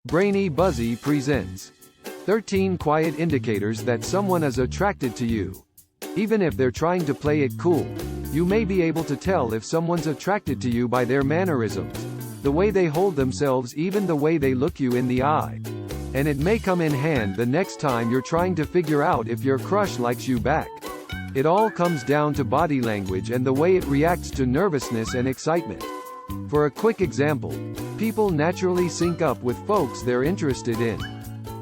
Brainy Buzzy presents 13 quiet indicators that someone is attracted to you. Even if they're trying to play it cool, you may be able to tell if someone's attracted to you by their mannerisms, the way they hold themselves, even the way they look you in the eye. And it may come in hand the next time you're trying to figure out if your crush likes you back. It all comes down to body language and the way it reacts to nervousness and excitement. For a quick example, people naturally sync up with folks they're interested in.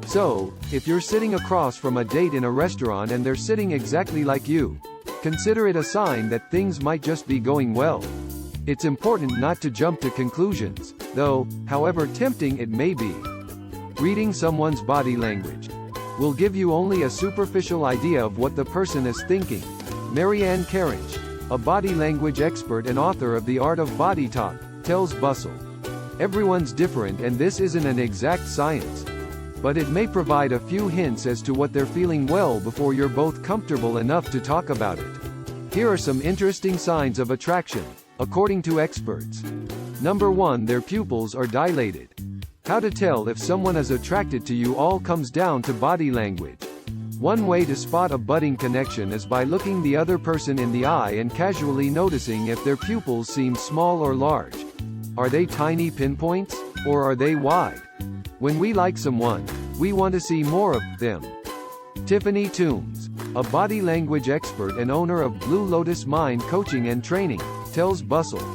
So, if you're sitting across from a date in a restaurant and they're sitting exactly like you, consider it a sign that things might just be going well. It's important not to jump to conclusions, though, however tempting it may be. Reading someone's body language will give you only a superficial idea of what the person is thinking. Marianne Carriage, a body language expert and author of The Art of Body Talk, tells Bustle, "Everyone's different and this isn't an exact science. But it may provide a few hints as to what they're feeling well before you're both comfortable enough to talk about it." Here are some interesting signs of attraction, according to experts. Number 1, their pupils are dilated. How to tell if someone is attracted to you all comes down to body language. One way to spot a budding connection is by looking the other person in the eye and casually noticing if their pupils seem small or large. Are they tiny pinpoints? Or are they wide? When we like someone, we want to see more of them. Tiffany Toombs, a body language expert and owner of Blue Lotus Mind Coaching and Training, tells Bustle,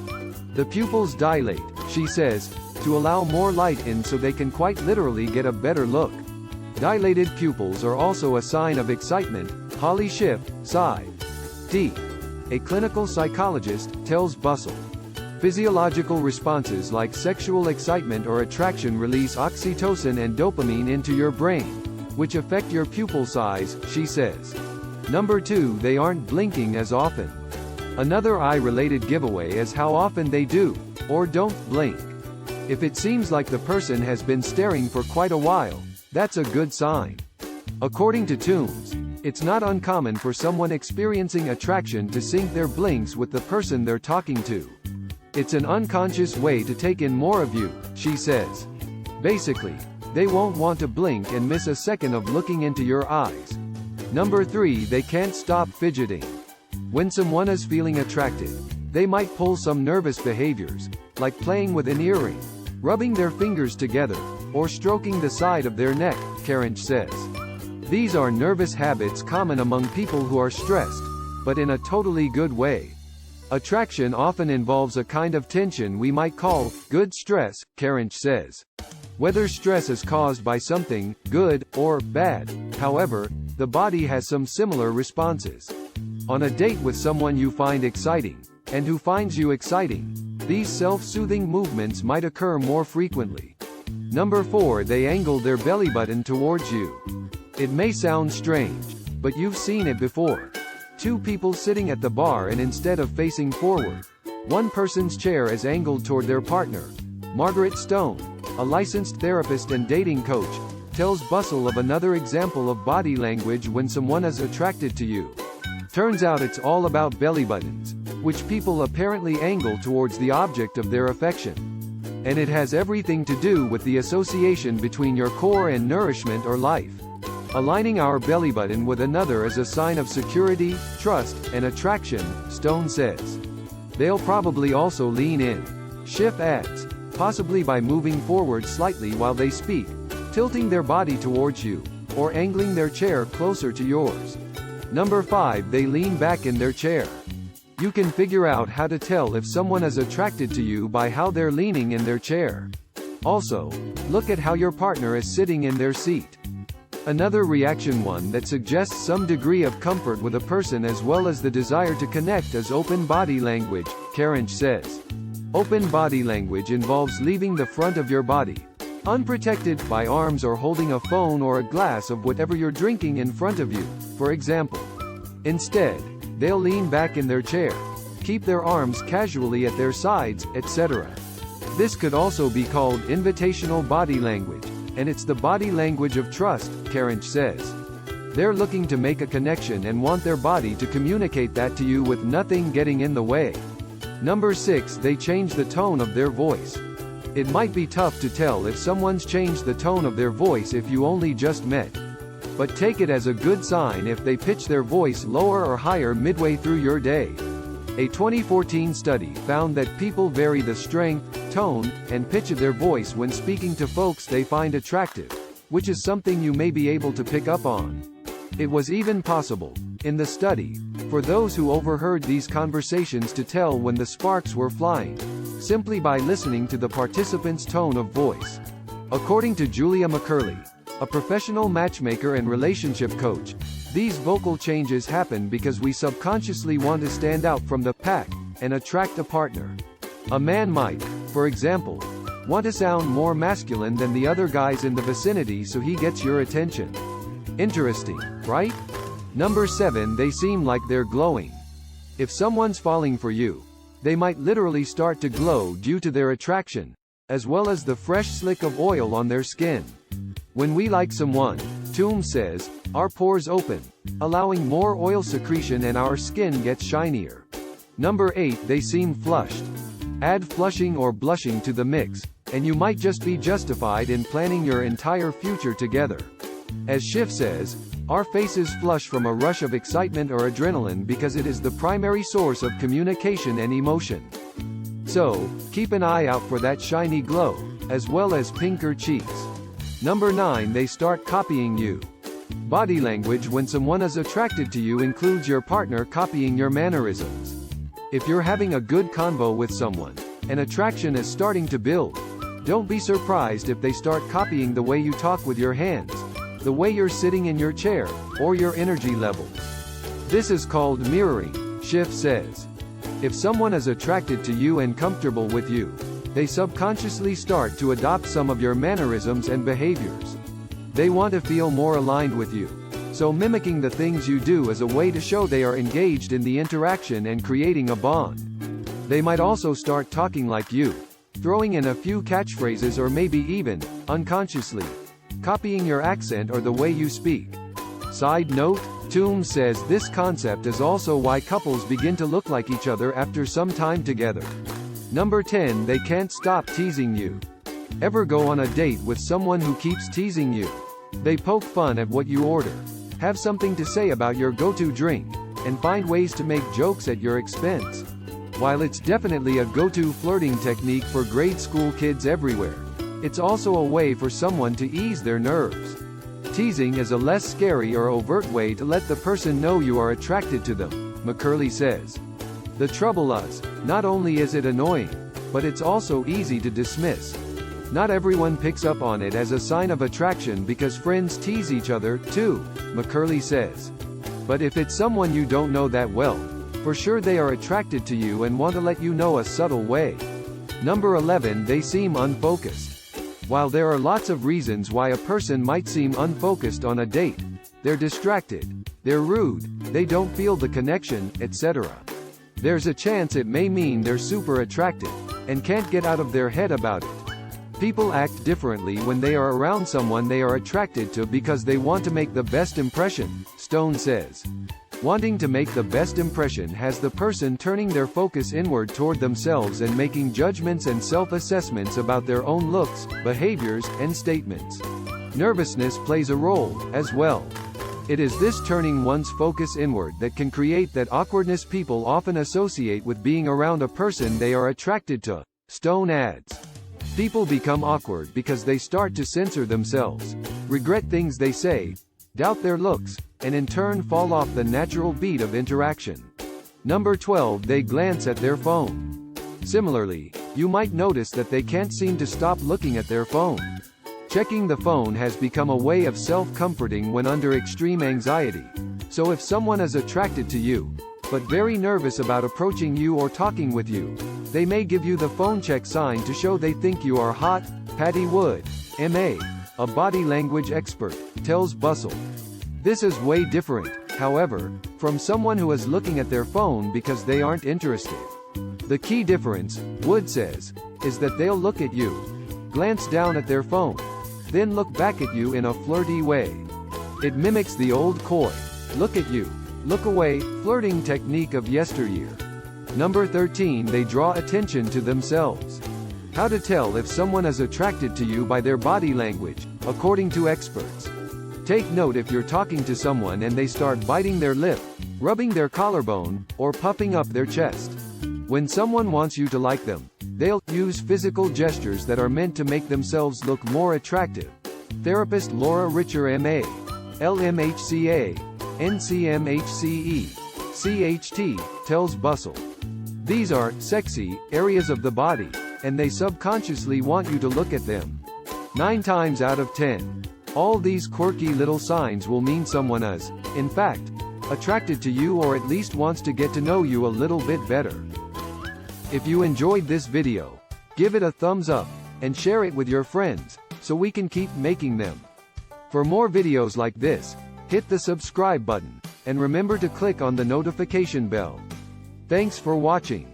"The pupils dilate," she says, "to allow more light in so they can quite literally get a better look." Dilated pupils are also a sign of excitement, Holly Schiff, Psy.D., a clinical psychologist, tells Bustle. Physiological responses like sexual excitement or attraction release oxytocin and dopamine into your brain, which affect your pupil size, she says. Number 2, they aren't blinking as often. Another eye-related giveaway is how often they do, or don't, blink. If it seems like the person has been staring for quite a while, that's a good sign. According to Toombs, it's not uncommon for someone experiencing attraction to sync their blinks with the person they're talking to. It's an unconscious way to take in more of you, she says. Basically, they won't want to blink and miss a second of looking into your eyes. Number 3, they can't stop fidgeting. When someone is feeling attracted, they might pull some nervous behaviors, like playing with an earring, rubbing their fingers together, or stroking the side of their neck, Carriage says. These are nervous habits common among people who are stressed, but in a totally good way. Attraction often involves a kind of tension we might call good stress, Carriage says. Whether stress is caused by something good or bad, however, the body has some similar responses. On a date with someone you find exciting, and who finds you exciting, these self-soothing movements might occur more frequently. Number 4, they angle their belly button towards you. It may sound strange, but you've seen it before. Two people sitting at the bar and instead of facing forward, one person's chair is angled toward their partner. Margaret Stone, a licensed therapist and dating coach, tells Bustle of another example of body language when someone is attracted to you. Turns out it's all about belly buttons, which people apparently angle towards the object of their affection. And it has everything to do with the association between your core and nourishment or life. Aligning our belly button with another is a sign of security, trust, and attraction, Stone says. They'll probably also lean in. Schiff adds, possibly by moving forward slightly while they speak, tilting their body towards you, or angling their chair closer to yours. Number 5, they lean back in their chair. You can figure out how to tell if someone is attracted to you by how they're leaning in their chair. Also, look at how your partner is sitting in their seat. Another reaction, one that suggests some degree of comfort with a person as well as the desire to connect, is open body language, Carriage says. Open body language involves leaving the front of your body unprotected by arms or holding a phone or a glass of whatever you're drinking in front of you, for example. Instead, they'll lean back in their chair, keep their arms casually at their sides, etc. This could also be called invitational body language, and it's the body language of trust, Carriage says. They're looking to make a connection and want their body to communicate that to you with nothing getting in the way. Number 6, they change the tone of their voice. It might be tough to tell if someone's changed the tone of their voice if you only just met. But take it as a good sign if they pitch their voice lower or higher midway through your day. A 2014 study found that people vary the strength, tone, and pitch of their voice when speaking to folks they find attractive, which is something you may be able to pick up on. It was even possible, in the study, for those who overheard these conversations to tell when the sparks were flying, simply by listening to the participants' tone of voice. According to Julia McCurley, a professional matchmaker and relationship coach, these vocal changes happen because we subconsciously want to stand out from the pack and attract a partner. A man might, for example, want to sound more masculine than the other guys in the vicinity so he gets your attention. Interesting, right? Number 7, they seem like they're glowing. If someone's falling for you, they might literally start to glow due to their attraction, as well as the fresh slick of oil on their skin. When we like someone, Toom says, our pores open, allowing more oil secretion and our skin gets shinier. Number 8, they seem flushed. Add flushing or blushing to the mix, and you might just be justified in planning your entire future together. As Schiff says, our faces flush from a rush of excitement or adrenaline because it is the primary source of communication and emotion. So, keep an eye out for that shiny glow, as well as pinker cheeks. Number 9, they start copying you. Body language when someone is attracted to you includes your partner copying your mannerisms. If you're having a good convo with someone, and attraction is starting to build, don't be surprised if they start copying the way you talk with your hands, the way you're sitting in your chair, or your energy levels. This is called mirroring, Schiff says. If someone is attracted to you and comfortable with you, they subconsciously start to adopt some of your mannerisms and behaviors. They want to feel more aligned with you, so mimicking the things you do is a way to show they are engaged in the interaction and creating a bond. They might also start talking like you, throwing in a few catchphrases or maybe even, unconsciously, copying your accent or the way you speak. Side note, Toom says this concept is also why couples begin to look like each other after some time together. Number 10, they can't stop teasing you. Ever go on a date with someone who keeps teasing you? They poke fun at what you order, have something to say about your go-to drink, and find ways to make jokes at your expense. While it's definitely a go-to flirting technique for grade school kids everywhere, it's also a way for someone to ease their nerves. Teasing is a less scary or overt way to let the person know you are attracted to them, McCurley says. The trouble is, not only is it annoying, but it's also easy to dismiss. Not everyone picks up on it as a sign of attraction because friends tease each other, too, McCurley says. But if it's someone you don't know that well, for sure they are attracted to you and want to let you know a subtle way. Number 11, they seem unfocused. While there are lots of reasons why a person might seem unfocused on a date, they're distracted, they're rude, they don't feel the connection, etc. There's a chance it may mean they're super attractive, and can't get out of their head about it. People act differently when they are around someone they are attracted to because they want to make the best impression, Stone says. Wanting to make the best impression has the person turning their focus inward toward themselves and making judgments and self-assessments about their own looks, behaviors, and statements. Nervousness plays a role, as well. It is this turning one's focus inward that can create that awkwardness people often associate with being around a person they are attracted to, Stone adds. People become awkward because they start to censor themselves, regret things they say, doubt their looks, and in turn fall off the natural beat of interaction. Number 12, they glance at their phone. Similarly, you might notice that they can't seem to stop looking at their phone. Checking the phone has become a way of self-comforting when under extreme anxiety. So if someone is attracted to you, but very nervous about approaching you or talking with you, they may give you the phone check sign to show they think you are hot. Patty Wood, M.A., a body language expert, tells Bustle. This is way different, however, from someone who is looking at their phone because they aren't interested. The key difference, Wood says, is that they'll look at you, glance down at their phone, then look back at you in a flirty way. It mimics the old coy, look at you, look away, flirting technique of yesteryear. Number 13, they draw attention to themselves. How to tell if someone is attracted to you by their body language, according to experts. Take note if you're talking to someone and they start biting their lip, rubbing their collarbone, or puffing up their chest. When someone wants you to like them, they'll use physical gestures that are meant to make themselves look more attractive. Therapist Laura Richer MA, LMHCA, NCMHCE, CHT, tells Bustle. These are sexy areas of the body, and they subconsciously want you to look at them. 9 times out of 10, all these quirky little signs will mean someone is, in fact, attracted to you or at least wants to get to know you a little bit better. If you enjoyed this video, give it a thumbs up, and share it with your friends, so we can keep making them. For more videos like this, hit the subscribe button, and remember to click on the notification bell. Thanks for watching.